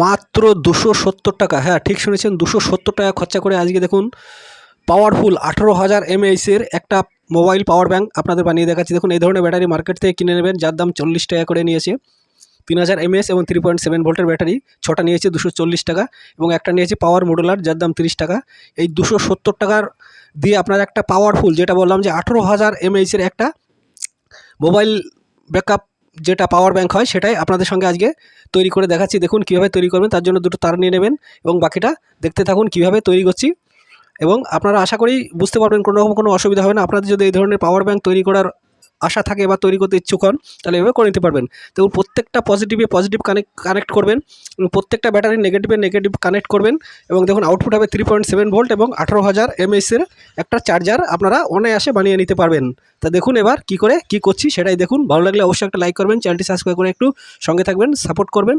মাত্র 270 টাকা। হ্যাঁ, ঠিক শুনেছেন, 270 টাকা খরচা করে আজকে দেখুন পাওয়ারফুল 18,000 mAh-এর একটা মোবাইল পাওয়ার ব্যাঙ্ক আপনাদের বানিয়ে দেখাচ্ছি। দেখুন এই ধরনের ব্যাটারি মার্কেট থেকে কিনে নেবেন, যার দাম 40 টাকা করে নিয়েছে। 3000 mAh এবং 3.7 ভোল্টের ব্যাটারি, 6টা নিয়েছে 240 টাকা এবং একটা নিয়েছে পাওয়ার মডুলার, যার দাম 30 টাকা। এই 270 টাকার দিয়ে আপনারা একটা পাওয়ারফুল, যেটা বললাম যে 18,000 mAh-এর একটা মোবাইল ব্যাকআপ যেটা পাওয়ার ব্যাঙ্ক হয়, সেটাই আপনাদের সঙ্গে আজকে তৈরি করে দেখাচ্ছি। দেখুন কীভাবে তৈরি করবেন। তার জন্য দুটো তার নিয়ে নেবেন এবং বাকিটা দেখতে থাকুন কীভাবে তৈরি করছি, এবং আপনারা আশা করি বুঝতে পারবেন, কোনো অসুবিধা হবে না। আপনাদের যদি এই ধরনের পাওয়ার ব্যাঙ্ক তৈরি করার আশা থাকে বা তৈরি করতে ইচ্ছুক হন, তাহলে এভাবে করে নিতে পারবেন। দেখুন প্রত্যেকটা পজিটিভে পজিটিভ কানেক্ট করবেন এবং প্রত্যেকটা ব্যাটারি নেগেটিভে নেগেটিভ কানেক্ট করবেন, এবং দেখুন আউটপুট হবে 3.7 ভোল্ট এবং 18,000 mAh-এর একটা চার্জার আপনারা অনায়াসে বানিয়ে নিতে পারবেন। তা দেখুন এবার কী করছি সেটাই দেখুন। ভালো লাগলে অবশ্যই একটা লাইক করবেন, চ্যানেলটি সাবস্ক্রাইব করে একটু সঙ্গে থাকবেন, সাপোর্ট করবেন।